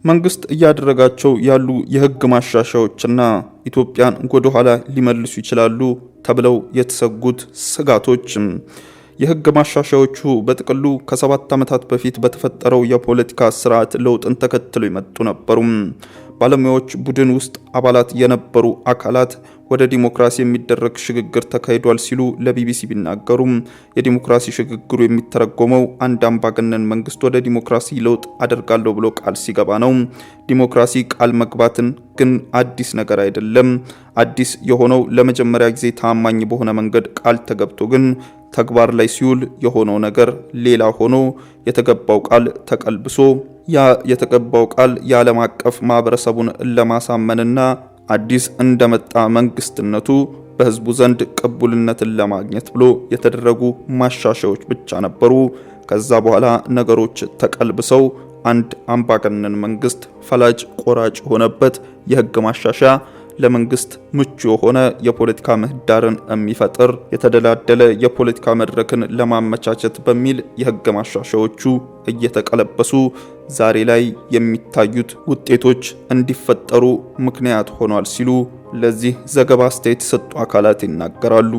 መንግስት እያደረጋቸው ያሉ የህግ ማሻሻያዎችና ኢትዮጵያን ወደ ኋላ ሊመልሱ ይችላሉ ተብለው የተሰጉት ስጋቶች የህግ ማሻሻያዎቹ በጥቅሉ ከ7 ዓመታት በፊት በተፈጠረው የፖለቲካ ስርዓት ለውጥን ተከትለው የመጡ ነበሩ። ባለሙያዎች ቡድን ውስጥ አባላት የነበሩ አካላት ወደ ዲሞክራሲ የሚደረግ ሽግግር ተካሂዷል ሲሉ ለቢቢሲ ቢናገሩም የዲሞክራሲ ሽግግሩ የሚተረጎመው አንድ አምባገነን መንግስት ወደ ዲሞክራሲ ለውጥ አደርጋለሁ ብሎ ቃል ሲገባ ነው። ዲሞክራሲ ቃል መግባትን ግን አዲስ ነገር አይደለም። አዲስ የሆነው ለመጀመሪያ ጊዜ ታማኝ በሆነ መንገድ ቃል ተገብቶ ግን ተግባር ላይ ሲውል የሆነው ነገር ሌላ ሆኖ የተገባው ቃል ተቀልብሶ ያ የተገባው ቃል የዓለም አቀፍ ማህበረሰቡን ለማሳመንና አዲስ እንደመጣ መንግስትነቱ በህዝቡ ዘንድ ቅቡልነትን ለማግኘት ብሎ የተደረጉ ማሻሻያዎች ብቻ ነበሩ። ከዛ በኋላ ነገሮች ተቀልብሰው አንድ አምባገነን መንግስት ፈላጭ ቆራጭ ሆነበት የህግ ማሻሻያ ለመንግስት ምቹ የሆነ የፖለቲካ ምህዳርን የሚፈጥር የተደላደለ የፖለቲካ መድረክን ለማመቻቸት በሚል የህግ ማሻሻያዎቹ እየተቀለበሱ ዛሬ ላይ የሚታዩት ውጤቶች እንዲፈጠሩ ምክንያት ሆኗል ሲሉ ለዚህ ዘገባ አስተያየት የሰጡ አካላት ይናገራሉ።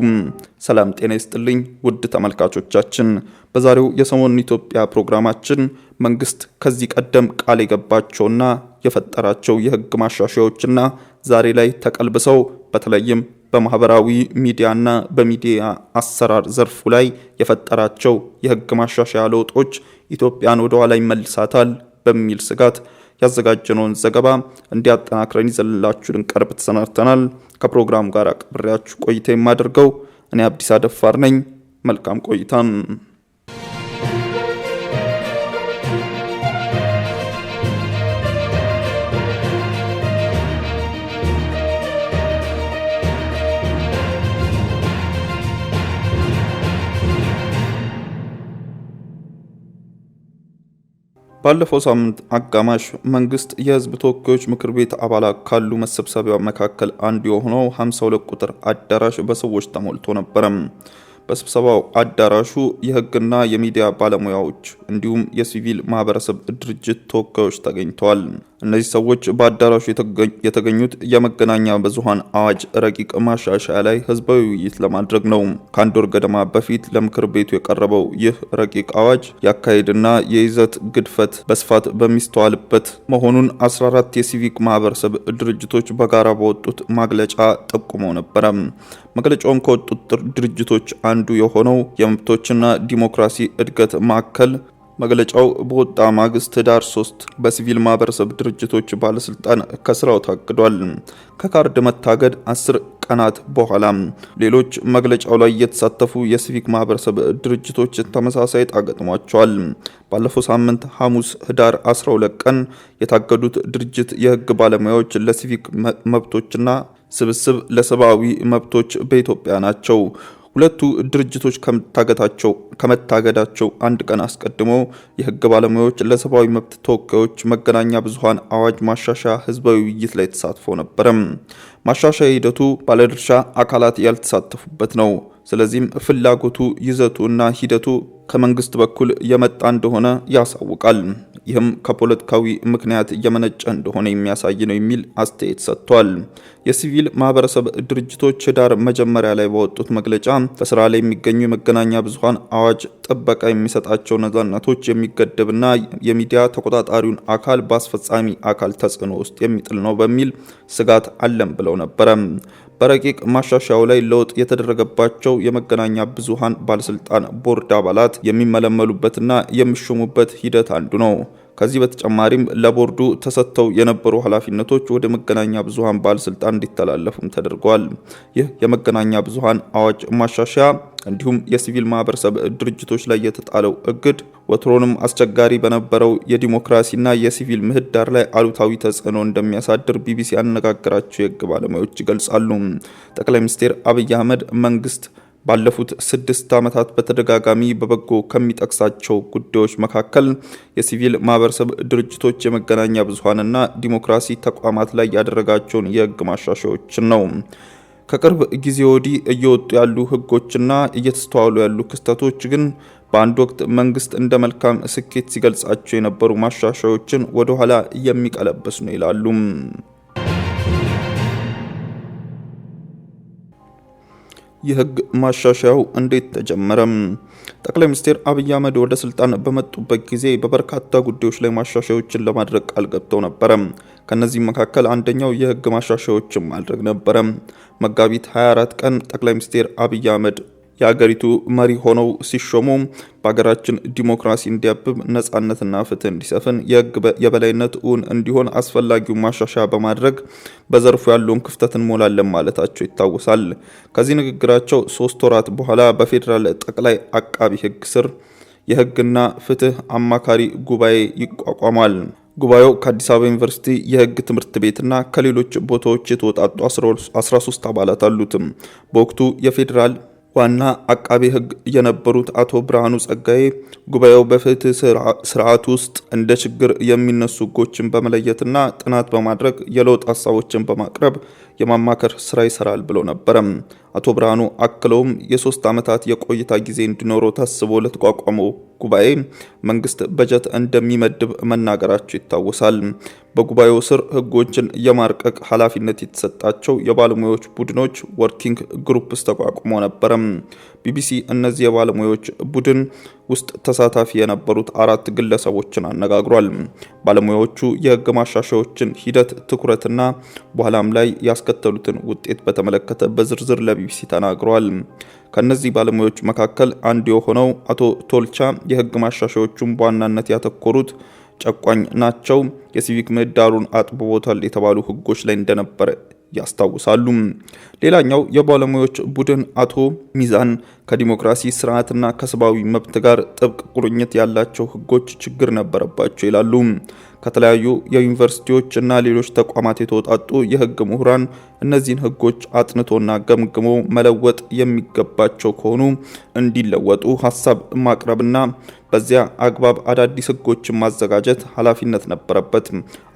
ሰላም ጤና ይስጥልኝ ውድ ተመልካቾቻችን፣ በዛሬው የሰሞኑን ኢትዮጵያ ፕሮግራማችን መንግስት ከዚህ ቀደም ቃል የገባቸውና የፈጠራቸው የህግ ማሻሻያዎችና ዛሬ ላይ ተቀልብሰው በተለይም በማህበራዊ ሚዲያና በሚዲያ አሰራር ዘርፉ ላይ የፈጠራቸው የህግ ማሻሻያ ለውጦች ኢትዮጵያን ወደ ኋላ ይመልሳታል በሚል ስጋት ያዘጋጀነውን ዘገባ እንዲያጠናክረን ይዘልላችሁ ልንቀርብ ተሰናድተናል። ከፕሮግራሙ ጋር አቅብሬያችሁ ቆይታ የማደርገው እኔ አብዲስ አደፋር ነኝ። መልካም ቆይታ። ባለፈው ሳምንት አጋማሽ መንግስት የህዝብ ተወካዮች ምክር ቤት አባላት ካሉ መሰብሰቢያ መካከል አንዱ የሆነው 52 ቁጥር አዳራሽ በሰዎች ተሞልቶ ነበር። በስብሰባው አዳራሹ የህግና የሚዲያ ባለሙያዎች እንዲሁም የሲቪል ማህበረሰብ ድርጅት ተወካዮች ተገኝተዋል። እነዚህ ሰዎች በአዳራሹ የተገኙት የመገናኛ ብዙሃን አዋጅ ረቂቅ ማሻሻያ ላይ ህዝባዊ ውይይት ለማድረግ ነው። ከአንድ ወር ገደማ በፊት ለምክር ቤቱ የቀረበው ይህ ረቂቅ አዋጅ የአካሄድና የይዘት ግድፈት በስፋት በሚስተዋልበት መሆኑን 14 የሲቪክ ማህበረሰብ ድርጅቶች በጋራ በወጡት መግለጫ ጠቁመው ነበረ። መግለጫውን ከወጡት ድርጅቶች አንዱ የሆነው የመብቶችና ዲሞክራሲ እድገት ማዕከል መግለጫው በወጣ ማግስት ህዳር 3 በሲቪል ማህበረሰብ ድርጅቶች ባለስልጣን ከስራው ታግዷል። ከካርድ መታገድ 10 ቀናት በኋላ ሌሎች መግለጫው ላይ የተሳተፉ የሲቪክ ማህበረሰብ ድርጅቶች ተመሳሳይ ታገጥሟቸዋል። ባለፈው ሳምንት ሐሙስ ህዳር 12 ቀን የታገዱት ድርጅት የህግ ባለሙያዎች ለሲቪክ መብቶችና ስብስብ ለሰብአዊ መብቶች በኢትዮጵያ ናቸው። ሁለቱ ድርጅቶች ከመታገዳቸው አንድ ቀን አስቀድሞ የህግ ባለሙያዎች ለሰብአዊ መብት ተወካዮች መገናኛ ብዙሃን አዋጅ ማሻሻያ ህዝባዊ ውይይት ላይ ተሳትፎ ነበር። ማሻሻያ ሂደቱ ባለድርሻ አካላት ያልተሳተፉበት ነው። ስለዚህም ፍላጎቱ ይዘቱና ሂደቱ ከመንግስት በኩል የመጣ እንደሆነ ያሳውቃል። ይህም ከፖለቲካዊ ምክንያት የመነጨ እንደሆነ የሚያሳይ ነው የሚል አስተያየት ሰጥቷል። የሲቪል ማህበረሰብ ድርጅቶች ህዳር መጀመሪያ ላይ በወጡት መግለጫ በስራ ላይ የሚገኙ የመገናኛ ብዙሃን አዋጅ ጥበቃ የሚሰጣቸው ነጻነቶች የሚገደብና የሚዲያ ተቆጣጣሪውን አካል በአስፈጻሚ አካል ተጽዕኖ ውስጥ የሚጥል ነው በሚል ስጋት አለን ብለው ነበረ። በረቂቅ ማሻሻያው ላይ ለውጥ የተደረገባቸው የመገናኛ ብዙሃን ባለስልጣን ቦርድ አባላት የሚመለመሉበትና የሚሾሙበት ሂደት አንዱ ነው። ከዚህ በተጨማሪም ለቦርዱ ተሰጥተው የነበሩ ኃላፊነቶች ወደ መገናኛ ብዙሃን ባለስልጣን እንዲተላለፉም ተደርጓል። ይህ የመገናኛ ብዙሃን አዋጅ ማሻሻያ እንዲሁም የሲቪል ማህበረሰብ ድርጅቶች ላይ የተጣለው እግድ ወትሮንም አስቸጋሪ በነበረው የዲሞክራሲና የሲቪል ምህዳር ላይ አሉታዊ ተጽዕኖ እንደሚያሳድር ቢቢሲ ያነጋገራቸው የህግ ባለሙያዎች ይገልጻሉ። ጠቅላይ ሚኒስትር አብይ አህመድ መንግስት ባለፉት 6 ዓመታት በተደጋጋሚ በበጎ ከሚጠቅሳቸው ጉዳዮች መካከል የሲቪል ማህበረሰብ ድርጅቶች የመገናኛ ብዙሃንና ዲሞክራሲ ተቋማት ላይ ያደረጋቸውን የህግ ማሻሻያዎችን ነው። ከቅርብ ጊዜ ወዲህ እየወጡ ያሉ ህጎችና እየተስተዋሉ ያሉ ክስተቶች ግን በአንድ ወቅት መንግስት እንደ መልካም ስኬት ሲገልጻቸው የነበሩ ማሻሻያዎችን ወደ ኋላ የሚቀለብስ ነው ይላሉ። የህግ ማሻሻያው እንዴት ተጀመረ? ጠቅላይ ሚኒስትር አብይ አህመድ ወደ ስልጣን በመጡበት ጊዜ በበርካታ ጉዳዮች ላይ ማሻሻያዎችን ለማድረግ ቃል ገብተው ነበረ። ከነዚህም መካከል አንደኛው የህግ ማሻሻያዎችን ማድረግ ነበረ። መጋቢት 24 ቀን ጠቅላይ ሚኒስትር አብይ አህመድ የሀገሪቱ መሪ ሆነው ሲሾሙ በሀገራችን ዲሞክራሲ እንዲያብብ፣ ነጻነትና ፍትህ እንዲሰፍን፣ የህግ የበላይነት እውን እንዲሆን አስፈላጊውን ማሻሻያ በማድረግ በዘርፉ ያለውን ክፍተት እንሞላለን ማለታቸው ይታወሳል። ከዚህ ንግግራቸው 3 ወራት በኋላ በፌዴራል ጠቅላይ አቃቢ ህግ ስር የህግና ፍትህ አማካሪ ጉባኤ ይቋቋማል። ጉባኤው ከአዲስ አበባ ዩኒቨርሲቲ የህግ ትምህርት ቤትና ከሌሎች ቦታዎች የተወጣጡ 13 አባላት አሉትም። በወቅቱ የፌዴራል ዋና አቃቤ ህግ የነበሩት አቶ ብርሃኑ ጸጋዬ ጉባኤው በፍትህ ስርዓት ውስጥ እንደ ችግር የሚነሱ ህጎችን በመለየትና ጥናት በማድረግ የለውጥ ሀሳቦችን በማቅረብ የማማከር ስራ ይሰራል ብለው ነበረ። አቶ ብርሃኑ አክለውም የ3 ዓመታት የቆይታ ጊዜ እንዲኖረው ታስቦ ለተቋቋመው ጉባኤ መንግስት በጀት እንደሚመድብ መናገራቸው ይታወሳል። በጉባኤው ስር ህጎችን የማርቀቅ ኃላፊነት የተሰጣቸው የባለሙያዎች ቡድኖች ወርኪንግ ግሩፕስ ተቋቁሞ ነበረ። ቢቢሲ እነዚህ የባለሙያዎች ቡድን ውስጥ ተሳታፊ የነበሩት 4 ግለሰቦችን አነጋግሯል። ባለሙያዎቹ የህግ ማሻሻያዎችን ሂደት፣ ትኩረትና በኋላም ላይ ያስከተሉትን ውጤት በተመለከተ በዝርዝር ለቢቢሲ ተናግረዋል። ከነዚህ ባለሙያዎች መካከል አንዱ የሆነው አቶ ቶልቻ የህግ ማሻሻያዎቹን በዋናነት ያተኮሩት ጨቋኝ ናቸው፣ የሲቪክ ምህዳሩን አጥብቦታል የተባሉ ህጎች ላይ እንደነበረ ያስታውሳሉ። ሌላኛው የባለሙያዎች ቡድን አቶ ሚዛን ከዲሞክራሲ ስርዓትና ከሰብአዊ መብት ጋር ጥብቅ ቁርኝት ያላቸው ህጎች ችግር ነበረባቸው ይላሉ። ከተለያዩ የዩኒቨርሲቲዎች እና ሌሎች ተቋማት የተወጣጡ የህግ ምሁራን እነዚህን ህጎች አጥንቶና ገምግሞ መለወጥ የሚገባቸው ከሆኑ እንዲለወጡ ሀሳብ ማቅረብና በዚያ አግባብ አዳዲስ ህጎችን ማዘጋጀት ኃላፊነት ነበረበት።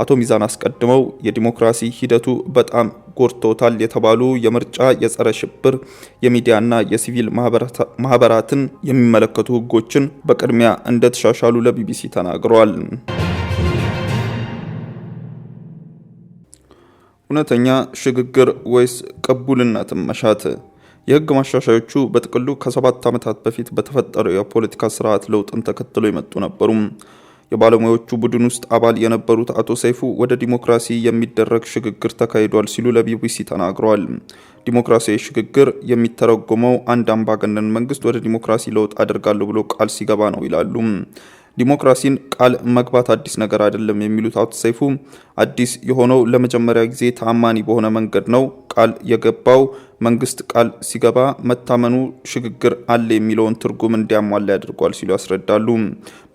አቶ ሚዛን አስቀድመው የዲሞክራሲ ሂደቱ በጣም ጎድቶታል የተባሉ የምርጫ፣ የጸረ ሽብር፣ የሚዲያና የሲቪል ማህበራትን የሚመለከቱ ህጎችን በቅድሚያ እንደተሻሻሉ ለቢቢሲ ተናግረዋል። እውነተኛ ሽግግር ወይስ ቅቡልነትን መሻት? የህግ ማሻሻያዎቹ በጥቅሉ ከ7 ዓመታት በፊት በተፈጠረው የፖለቲካ ስርዓት ለውጥን ተከትሎ የመጡ ነበሩ። የባለሙያዎቹ ቡድን ውስጥ አባል የነበሩት አቶ ሰይፉ ወደ ዲሞክራሲ የሚደረግ ሽግግር ተካሂዷል ሲሉ ለቢቢሲ ተናግረዋል። ዲሞክራሲያዊ ሽግግር የሚተረጎመው አንድ አምባገነን መንግስት ወደ ዲሞክራሲ ለውጥ አደርጋለሁ ብሎ ቃል ሲገባ ነው ይላሉ። ዲሞክራሲን ቃል መግባት አዲስ ነገር አይደለም የሚሉት አቶ ሰይፉ አዲስ የሆነው ለመጀመሪያ ጊዜ ተአማኒ በሆነ መንገድ ነው። ቃል የገባው መንግስት ቃል ሲገባ መታመኑ ሽግግር አለ የሚለውን ትርጉም እንዲያሟላ ያደርጓል ሲሉ ያስረዳሉ።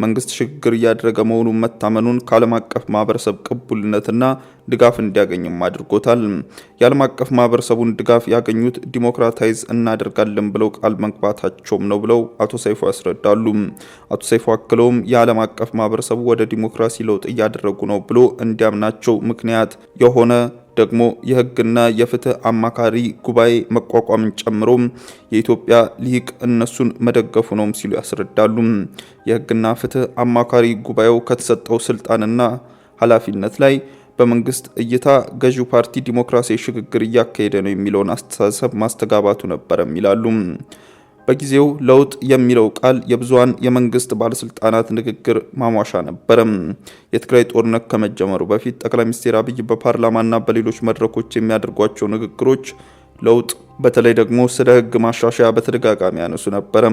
መንግስት ሽግግር እያደረገ መሆኑን መታመኑን ከዓለም አቀፍ ማህበረሰብ ቅቡልነትና ድጋፍ እንዲያገኝም አድርጎታል። የዓለም አቀፍ ማህበረሰቡን ድጋፍ ያገኙት ዲሞክራታይዝ እናደርጋለን ብለው ቃል መግባታቸውም ነው ብለው አቶ ሰይፉ ያስረዳሉ። አቶ ሰይፉ አክለውም የዓለም አቀፍ ማህበረሰቡ ወደ ዲሞክራሲ ለውጥ እያደረጉ ነው ብሎ እንዲያምናቸው ምክንያት የሆነ ደግሞ የህግና የፍትህ አማካሪ ጉባኤ መቋቋምን ጨምሮ የኢትዮጵያ ሊቅ እነሱን መደገፉ ነው ሲሉ ያስረዳሉ። የህግና ፍትህ አማካሪ ጉባኤው ከተሰጠው ስልጣንና ኃላፊነት ላይ በመንግስት እይታ ገዢው ፓርቲ ዲሞክራሲያዊ ሽግግር እያካሄደ ነው የሚለውን አስተሳሰብ ማስተጋባቱ ነበረም ይላሉ። በጊዜው ለውጥ የሚለው ቃል የብዙሃን የመንግስት ባለስልጣናት ንግግር ማሟሻ ነበረ። የትግራይ ጦርነት ከመጀመሩ በፊት ጠቅላይ ሚኒስትር አብይ በፓርላማና በሌሎች መድረኮች የሚያደርጓቸው ንግግሮች ለውጥ በተለይ ደግሞ ስለ ህግ ማሻሻያ በተደጋጋሚ ያነሱ ነበረ።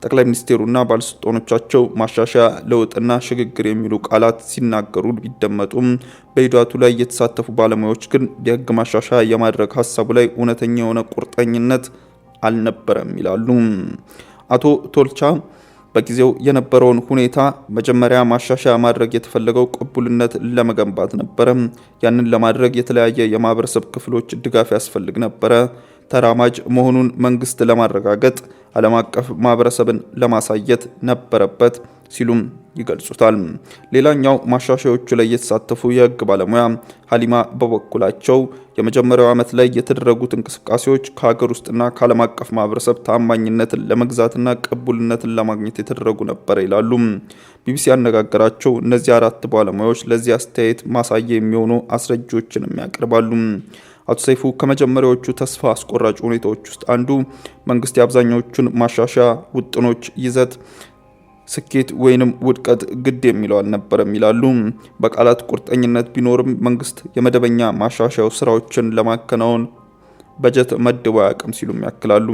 ጠቅላይ ሚኒስትሩና ባለስልጣኖቻቸው ማሻሻያ፣ ለውጥና ሽግግር የሚሉ ቃላት ሲናገሩ ቢደመጡም በሂደቱ ላይ የተሳተፉ ባለሙያዎች ግን የህግ ማሻሻያ የማድረግ ሀሳቡ ላይ እውነተኛ የሆነ ቁርጠኝነት አልነበረም ይላሉ። አቶ ቶልቻ በጊዜው የነበረውን ሁኔታ መጀመሪያ ማሻሻያ ማድረግ የተፈለገው ቅቡልነት ለመገንባት ነበረ። ያንን ለማድረግ የተለያየ የማህበረሰብ ክፍሎች ድጋፍ ያስፈልግ ነበረ። ተራማጅ መሆኑን መንግስት ለማረጋገጥ ዓለም አቀፍ ማህበረሰብን ለማሳየት ነበረበት ሲሉም ይገልጹታል። ሌላኛው ማሻሻያዎቹ ላይ የተሳተፉ የህግ ባለሙያ ሀሊማ በበኩላቸው የመጀመሪያው ዓመት ላይ የተደረጉት እንቅስቃሴዎች ከሀገር ውስጥና ከዓለም አቀፍ ማህበረሰብ ታማኝነትን ለመግዛትና ቅቡልነትን ለማግኘት የተደረጉ ነበር ይላሉ። ቢቢሲ ያነጋገራቸው እነዚህ 4 ባለሙያዎች ለዚህ አስተያየት ማሳያ የሚሆኑ አስረጆችንም ያቀርባሉ። አቶ ሰይፉ ከመጀመሪያዎቹ ተስፋ አስቆራጭ ሁኔታዎች ውስጥ አንዱ መንግስት የአብዛኛዎቹን ማሻሻያ ውጥኖች ይዘት ስኬት ወይንም ውድቀት ግድ የሚለው አልነበረም ይላሉ። በቃላት ቁርጠኝነት ቢኖርም መንግስት የመደበኛ ማሻሻያው ስራዎችን ለማከናወን በጀት መድቦ አያውቅም ሲሉም ያክላሉ።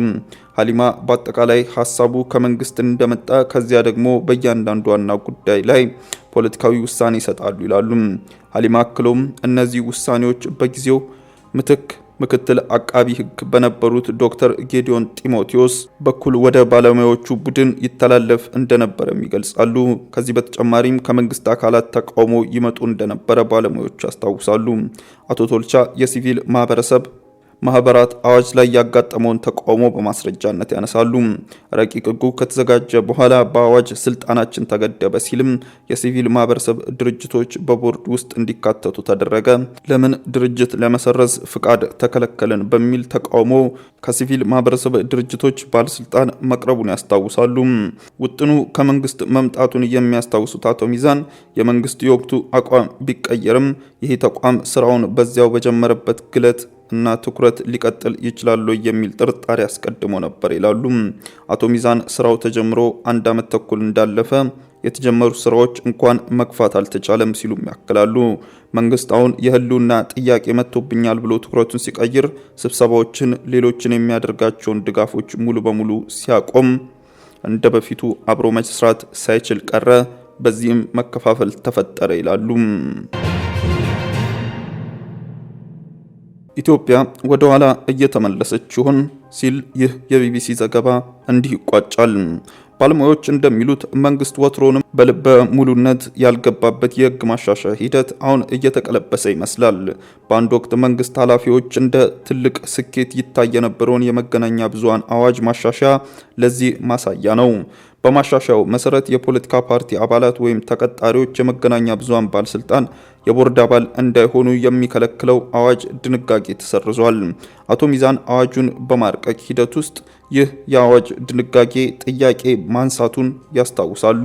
ሀሊማ በአጠቃላይ ሀሳቡ ከመንግስት እንደመጣ ከዚያ ደግሞ በእያንዳንዱ ዋና ጉዳይ ላይ ፖለቲካዊ ውሳኔ ይሰጣሉ ይላሉ። ሀሊማ አክሎም እነዚህ ውሳኔዎች በጊዜው ምክትል አቃቢ ህግ በነበሩት ዶክተር ጌዲዮን ጢሞቴዎስ በኩል ወደ ባለሙያዎቹ ቡድን ይተላለፍ እንደነበረም ይገልጻሉ። ከዚህ በተጨማሪም ከመንግስት አካላት ተቃውሞ ይመጡ እንደነበረ ባለሙያዎቹ ያስታውሳሉ። አቶ ቶልቻ የሲቪል ማህበራት አዋጅ ላይ ያጋጠመውን ተቃውሞ በማስረጃነት ያነሳሉ። ረቂቅ ህጉ ከተዘጋጀ በኋላ በአዋጅ ስልጣናችን ተገደበ ሲልም የሲቪል ማህበረሰብ ድርጅቶች በቦርድ ውስጥ እንዲካተቱ ተደረገ። ለምን ድርጅት ለመሰረዝ ፍቃድ ተከለከለን በሚል ተቃውሞ ከሲቪል ማህበረሰብ ድርጅቶች ባለስልጣን መቅረቡን ያስታውሳሉ። ውጥኑ ከመንግስት መምጣቱን የሚያስታውሱት አቶ ሚዛን የመንግስት የወቅቱ አቋም ቢቀየርም ይህ ተቋም ስራውን በዚያው በጀመረበት ግለት እና ትኩረት ሊቀጥል ይችላል የሚል ጥርጣሬ አስቀድሞ ነበር ይላሉ። አቶ ሚዛን ስራው ተጀምሮ 1 ዓመት ተኩል እንዳለፈ የተጀመሩ ስራዎች እንኳን መግፋት አልተቻለም ሲሉም ያክላሉ። መንግስት አሁን የህልውና ጥያቄ መጥቶብኛል ብሎ ትኩረቱን ሲቀይር ስብሰባዎችን፣ ሌሎችን የሚያደርጋቸውን ድጋፎች ሙሉ በሙሉ ሲያቆም እንደ በፊቱ አብሮ መስራት ሳይችል ቀረ። በዚህም መከፋፈል ተፈጠረ ይላሉ። ኢትዮጵያ ወደ ኋላ እየተመለሰች ይሆን ሲል ይህ የቢቢሲ ዘገባ እንዲህ ይቋጫል። ባለሙያዎች እንደሚሉት መንግስት ወትሮንም በልበ ሙሉነት ያልገባበት የህግ ማሻሻያ ሂደት አሁን እየተቀለበሰ ይመስላል። በአንድ ወቅት መንግስት ኃላፊዎች እንደ ትልቅ ስኬት ይታይ የነበረውን የመገናኛ ብዙሃን አዋጅ ማሻሻያ ለዚህ ማሳያ ነው። በማሻሻያው መሰረት የፖለቲካ ፓርቲ አባላት ወይም ተቀጣሪዎች የመገናኛ ብዙሃን ባለስልጣን የቦርድ አባል እንዳይሆኑ የሚከለክለው አዋጅ ድንጋጌ ተሰርዟል። አቶ ሚዛን አዋጁን በማርቀቅ ሂደት ውስጥ ይህ የአዋጅ ድንጋጌ ጥያቄ ማንሳቱን ያስታውሳሉ።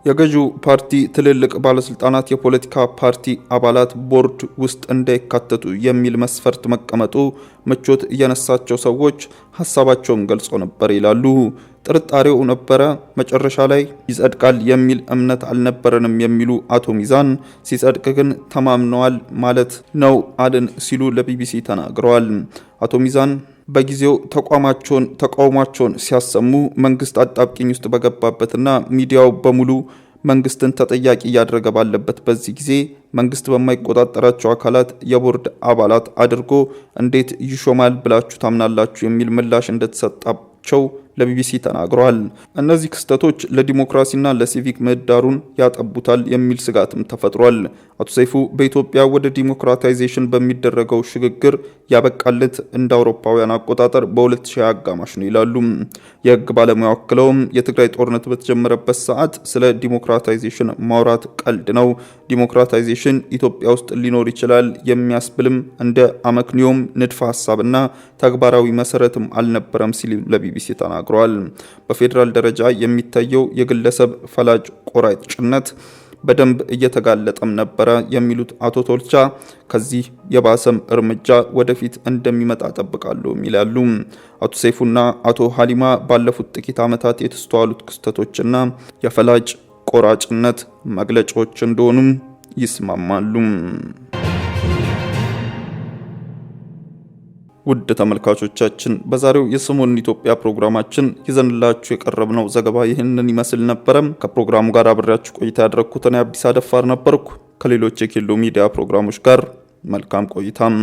የገዢው ፓርቲ ትልልቅ ባለስልጣናት የፖለቲካ ፓርቲ አባላት ቦርድ ውስጥ እንዳይካተቱ የሚል መስፈርት መቀመጡ ምቾት የነሳቸው ሰዎች ሀሳባቸውን ገልጾ ነበር ይላሉ። ጥርጣሬው ነበረ፣ መጨረሻ ላይ ይጸድቃል የሚል እምነት አልነበረንም የሚሉ አቶ ሚዛን ሲጸድቅ ግን ተማምነዋል ማለት ነው አልን ሲሉ ለቢቢሲ ተናግረዋል። አቶ ሚዛን በጊዜው ተቃውሟቸውን ሲያሰሙ መንግስት አጣብቂኝ ውስጥ በገባበትና ሚዲያው በሙሉ መንግስትን ተጠያቂ እያደረገ ባለበት በዚህ ጊዜ መንግስት በማይቆጣጠራቸው አካላት የቦርድ አባላት አድርጎ እንዴት ይሾማል ብላችሁ ታምናላችሁ የሚል ምላሽ እንደተሰጣቸው ለቢቢሲ ተናግረዋል። እነዚህ ክስተቶች ለዲሞክራሲና ለሲቪክ ምህዳሩን ያጠቡታል የሚል ስጋትም ተፈጥሯል። አቶ ሰይፉ በኢትዮጵያ ወደ ዲሞክራታይዜሽን በሚደረገው ሽግግር ያበቃለት እንደ አውሮፓውያን አቆጣጠር በ2020 አጋማሽ ነው ይላሉ። የህግ ባለሙያው አክለውም የትግራይ ጦርነት በተጀመረበት ሰዓት ስለ ዲሞክራታይዜሽን ማውራት ቀልድ ነው፣ ዲሞክራታይዜሽን ኢትዮጵያ ውስጥ ሊኖር ይችላል የሚያስብልም እንደ አመክንዮም ንድፈ ሀሳብና ተግባራዊ መሰረትም አልነበረም ሲል ለቢቢሲ ተናግረዋል። በፌዴራል ደረጃ የሚታየው የግለሰብ ፈላጭ ቆራጭነት በደንብ እየተጋለጠም ነበረ የሚሉት አቶ ቶልቻ ከዚህ የባሰም እርምጃ ወደፊት እንደሚመጣ ጠብቃለሁ ይላሉ። አቶ ሰይፉና አቶ ሀሊማ ባለፉት ጥቂት ዓመታት የተስተዋሉት ክስተቶችና የፈላጭ ቆራጭነት መግለጫዎች እንደሆኑም ይስማማሉ። ውድ ተመልካቾቻችን በዛሬው የሰሞኑን ኢትዮጵያ ፕሮግራማችን ይዘንላችሁ የቀረብነው ዘገባ ይህንን ይመስል ነበረ። ከፕሮግራሙ ጋር አብሬያችሁ ቆይታ ያደረኩት እኔ አብዲስ አደፋር ነበርኩ። ከሌሎች የኬሎ ሚዲያ ፕሮግራሞች ጋር መልካም ቆይታም